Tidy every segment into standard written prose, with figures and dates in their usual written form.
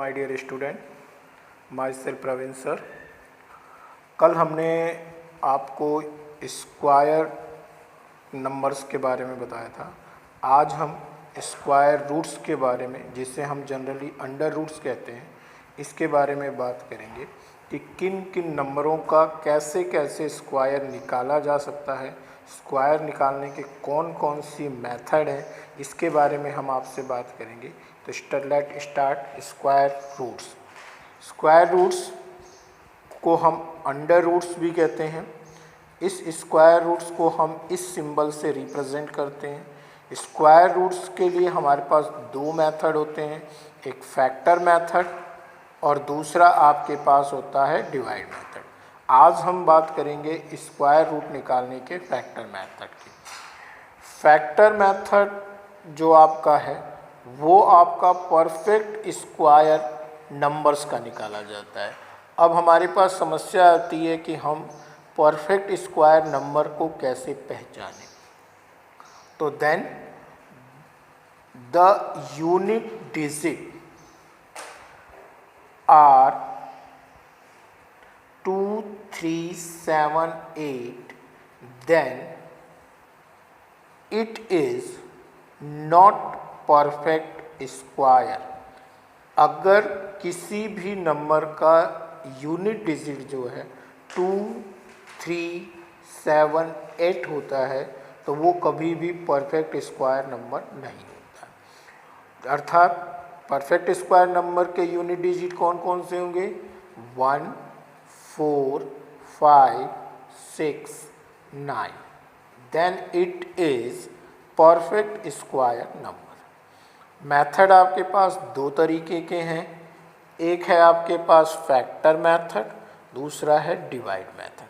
My dear student, my self Praveen sir. कल हमने आपको स्क्वायर नंबर्स के बारे में बताया था। आज हम स्क्वायर रूट्स के बारे में, जिसे हम जनरली अंडर रूट्स कहते हैं, इसके बारे में बात करेंगे कि किन किन नंबरों का कैसे कैसे स्क्वायर निकाला जा सकता है, स्क्वायर निकालने के कौन कौन सी मेथड हैं, इसके बारे में हम आपसे बात करेंगे। तो let start square roots. Square roots को हम अंडर रूट्स भी कहते हैं। इस स्क्वायर रूट्स को हम इस सिंबल से रिप्रेजेंट करते हैं। स्क्वायर रूट्स के लिए हमारे पास दो मेथड होते हैं, एक फैक्टर मेथड और दूसरा आपके पास होता है डिवाइड मेथड। आज हम बात करेंगे स्क्वायर रूट निकालने के फैक्टर मेथड की। फैक्टर मेथड जो आपका है वो आपका परफेक्ट स्क्वायर नंबर्स का निकाला जाता है। अब हमारे पास समस्या आती है कि हम परफेक्ट स्क्वायर नंबर को कैसे पहचानें। तो then the unit digit are 2, 3, 7, 8, then it is not perfect square. अगर किसी भी नंबर का यूनिट डिजिट जो है 2, 3, 7, 8 होता है तो वो कभी भी परफेक्ट स्क्वायर नंबर नहीं होता। अर्थात परफेक्ट स्क्वायर नंबर के यूनिट डिजिट कौन कौन से होंगे? 1, 4, 5, 6, 9। Then it is perfect square number. Method आपके पास दो तरीके के हैं, एक है आपके पास फैक्टर मेथड, दूसरा है डिवाइड मेथड।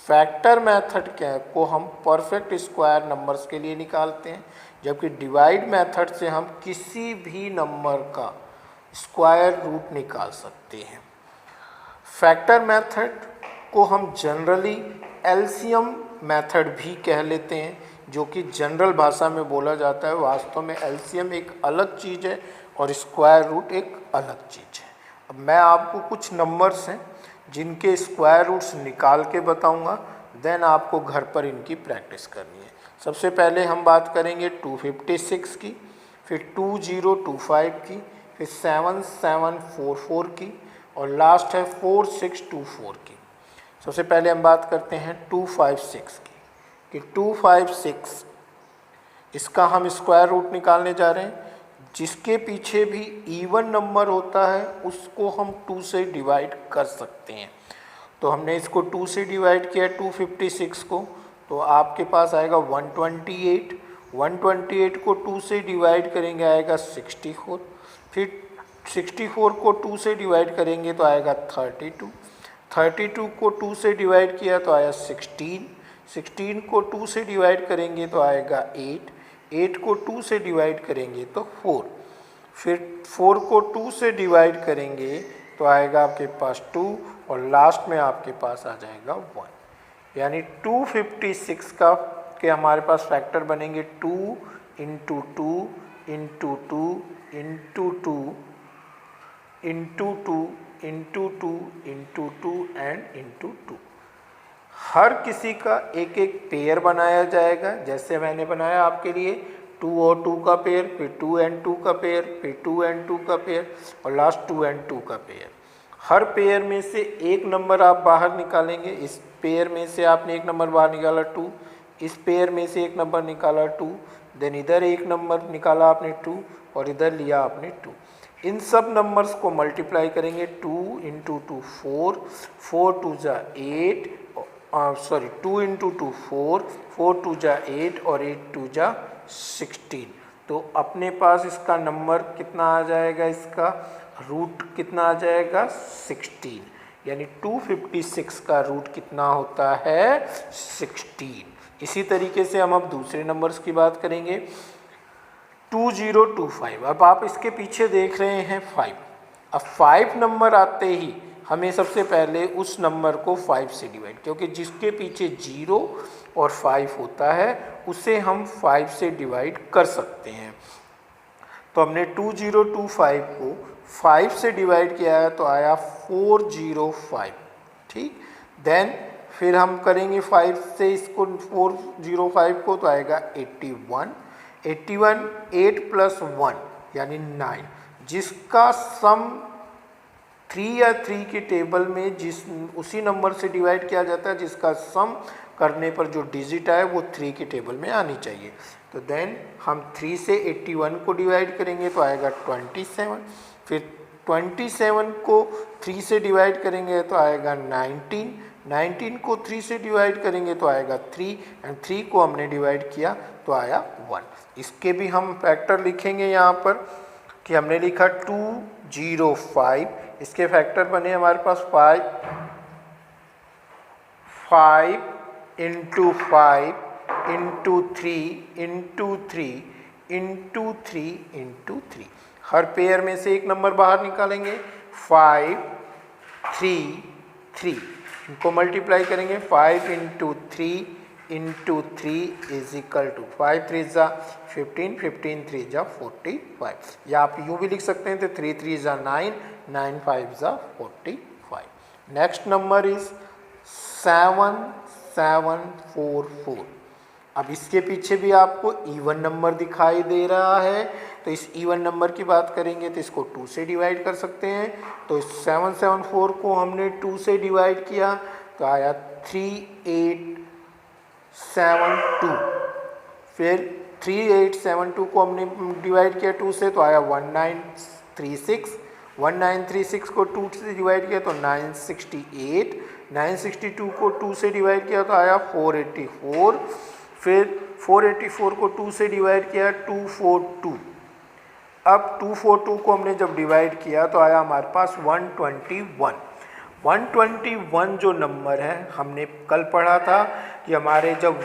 फैक्टर मेथड को हम परफेक्ट स्क्वायर नंबर्स के लिए निकालते हैं, जबकि डिवाइड मेथड से हम किसी भी नंबर का स्क्वायर रूट निकाल सकते हैं। फैक्टर मेथड को हम जनरली एलसीएम मेथड भी कह लेते हैं, जो कि जनरल भाषा में बोला जाता है। वास्तव में एलसीएम एक अलग चीज़ है और स्क्वायर रूट एक अलग चीज़ है। अब मैं आपको कुछ नंबर्स हैं जिनके स्क्वायर रूट्स निकाल के बताऊंगा, देन आपको घर पर इनकी प्रैक्टिस करनी है। सबसे पहले हम बात करेंगे 256 की, फिर 2025 की, फिर 7744 की और लास्ट है 4624 की। सबसे पहले हम बात करते हैं 256 की कि 256 इसका हम स्क्वायर रूट निकालने जा रहे हैं। जिसके पीछे भी इवन नंबर होता है उसको हम 2 से डिवाइड कर सकते हैं। तो हमने इसको 2 से डिवाइड किया 256 को, तो आपके पास आएगा 128। 128 को 2 से डिवाइड करेंगे आएगा 64। फिर 64 को 2 से डिवाइड करेंगे तो आएगा 32। 32 को 2 से डिवाइड किया तो आया 16। 16 को 2 से डिवाइड करेंगे तो आएगा 8। 8 को 2 से डिवाइड करेंगे तो 4। फिर 4 को 2 से डिवाइड करेंगे तो आएगा आपके पास 2 और लास्ट में आपके पास आ जाएगा 1। यानी 256 का के हमारे पास फैक्टर बनेंगे 2 into 2 into 2 into 2 into 2 into 2 into 2 and into 2। हर किसी का एक एक पेयर बनाया जाएगा, जैसे मैंने बनाया आपके लिए 2 और 2 का पेयर, फिर 2 एंड 2 का पेयर, फिर 2 एंड 2 का पेयर और लास्ट 2 एंड 2 का पेयर। हर पेयर में से एक नंबर आप बाहर निकालेंगे। इस पेयर में से आपने एक नंबर बाहर निकाला 2, इस पेयर में से एक नंबर निकाला 2, देन इधर एक नंबर निकाला आपने 2 और इधर लिया आपने 2। इन सब नंबर्स को मल्टीप्लाई करेंगे 2 इंटू 2 4, 4 2 जा 8, 2 इंटू 2 4, 4 2 जा 8 और 8 2 जा 16। तो अपने पास इसका नंबर कितना आ जाएगा, इसका रूट कितना आ जाएगा 16। यानी 256 का रूट कितना होता है 16। इसी तरीके से हम अब दूसरे नंबर्स की बात करेंगे 2025। अब आप इसके पीछे देख रहे हैं 5। अब 5 नंबर आते ही हमें सबसे पहले उस नंबर को 5 से डिवाइड, क्योंकि जिसके पीछे 0 और 5 होता है उसे हम 5 से डिवाइड कर सकते हैं। तो हमने 2025 को 5 से डिवाइड किया है तो आया 405, ठीक। देन फिर हम करेंगे 5 से इसको 405 को तो आएगा 81, 81 8 + 1 यानी 9, जिसका सम 3 या 3 के टेबल में उसी नंबर से डिवाइड किया जाता है जिसका सम करने पर जो डिजिट आए वो 3 के टेबल में आनी चाहिए। तो देन हम 3 से 81 को डिवाइड करेंगे तो आएगा 27, फिर 27 को 3 से डिवाइड करेंगे तो आएगा 19, 19 को 3 से डिवाइड करेंगे तो आएगा 3 एंड 3 को हमने डिवाइड किया तो आया 1। इसके भी हम फैक्टर लिखेंगे यहाँ पर कि हमने लिखा 205, इसके फैक्टर बने हमारे पास 5 into 5 into 3 into 3 into 3 into 3। हर पेयर में से एक नंबर बाहर निकालेंगे, 5 3 3, इनको मल्टीप्लाई करेंगे, 5 into 3 into 3 is equal to 5 3 ज़ा 15, 15 3 ज़ा 45, या आप यूँ भी लिख सकते हैं तो 3 3 ज़ा 9, 9 5 ज़ा 45। Next number is 7744। अब इसके पीछे भी आपको इवन नंबर दिखाई दे रहा है, तो इस इवन नंबर की बात करेंगे तो इसको 2 से डिवाइड कर सकते हैं। तो 774 को हमने 2 से डिवाइड किया तो आया 3872, फिर 3872 को हमने डिवाइड किया 2 से तो आया 1936, 1936 को 2 से डिवाइड किया तो 968, 962 को 2 से डिवाइड किया तो आया 484, फिर 484 को 2 से डिवाइड किया 242। अब 242 को हमने जब डिवाइड किया तो आया हमारे पास 121। 121 जो नंबर है हमने कल पढ़ा था कि हमारे जब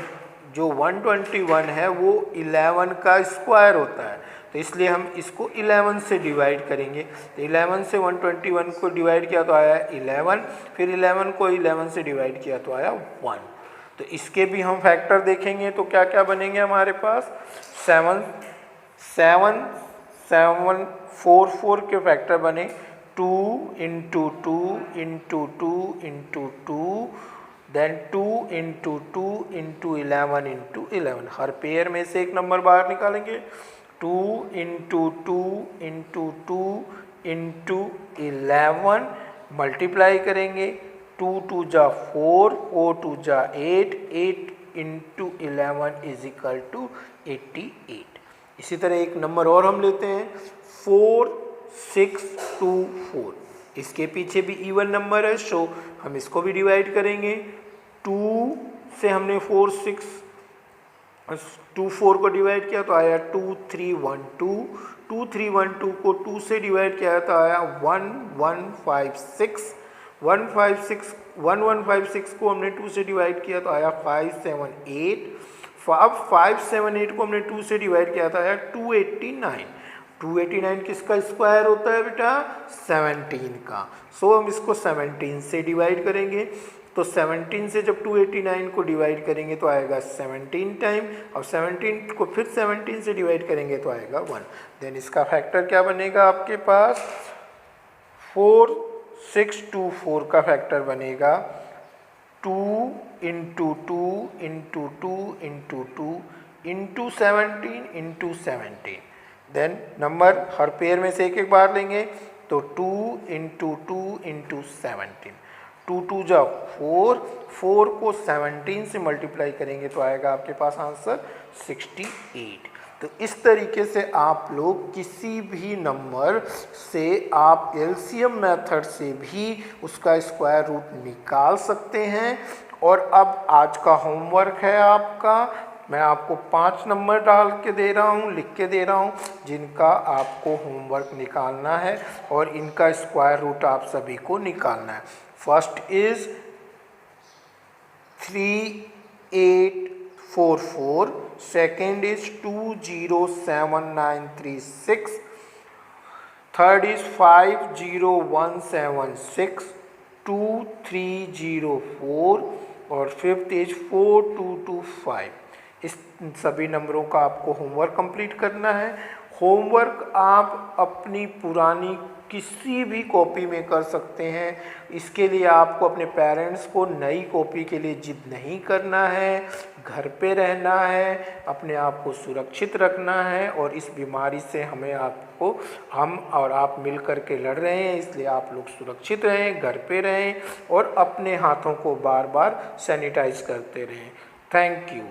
जो 121 है वो 11 का स्क्वायर होता है, तो इसलिए हम इसको 11 से डिवाइड करेंगे। तो 11 से 121 को डिवाइड किया तो आया 11, फिर 11 को 11 से डिवाइड किया तो आया 1। तो इसके भी हम फैक्टर देखेंगे तो क्या क्या बनेंगे हमारे पास, 7 7 7 4 4 के फैक्टर बने 2 into 2 into 2 into 2, then 2 into 2 into 11 into 11। हर पेयर में से एक नंबर बाहर निकालेंगे, 2 इंटू 2 इंटू 2 इंटू 11 मल्टीप्लाई करेंगे, 2 2 जा 4, 4 2 जा 8, 8 इंटू 11 इज इक्वल टू 88। इसी तरह एक नंबर और हम लेते हैं 4624, इसके पीछे भी इवन नंबर है, सो हम इसको भी डिवाइड करेंगे। 2 से हमने 4 को डिवाइड किया तो आया 2312, 2312 को 2 से डिवाइड किया तो आया 1156, 1156 को हमने 2 से डिवाइड किया तो आया 578। अब 578 को हमने 2 से डिवाइड किया था 289, 289 किसका स्क्वायर होता है बेटा, 17 का। सो हम इसको 17 से डिवाइड करेंगे, तो 17 से जब 289 को डिवाइड करेंगे तो आएगा 17 टाइम, और 17 को फिर 17 से डिवाइड करेंगे तो आएगा 1। देन इसका फैक्टर क्या बनेगा आपके पास, 4624 का फैक्टर बनेगा 2 into 2 into 2 into 2 into 17 into 17। Then number हर पेयर में से एक एक बार लेंगे, तो 2 इंटू 2 इंटू 17, 2 2 जा 4, 4 को 17 से मल्टीप्लाई करेंगे तो आएगा आपके पास आंसर 68। तो इस तरीके से आप लोग किसी भी नंबर से आप एलसीएम मेथड से भी उसका स्क्वायर रूट निकाल सकते हैं। और अब आज का होमवर्क है आपका, मैं आपको 5 नंबर डाल के दे रहा हूँ, लिख के दे रहा हूँ, जिनका आपको होमवर्क निकालना है और इनका स्क्वायर रूट आप सभी को निकालना है। First is 3844, second is 207936, third is 50176, 2304 और फिफ्थ इज 4225। इस सभी नंबरों का आपको होमवर्क कंप्लीट करना है। होमवर्क आप अपनी पुरानी किसी भी कॉपी में कर सकते हैं। इसके लिए आपको अपने पेरेंट्स को नई कॉपी के लिए जिद नहीं करना है, घर पे रहना है, अपने आप को सुरक्षित रखना है और इस बीमारी से हम और आप मिल कर के लड़ रहे हैं, इसलिए आप लोग सुरक्षित रहें, घर पे रहें और अपने हाथों को बार बार सैनिटाइज करते रहें। Thank you.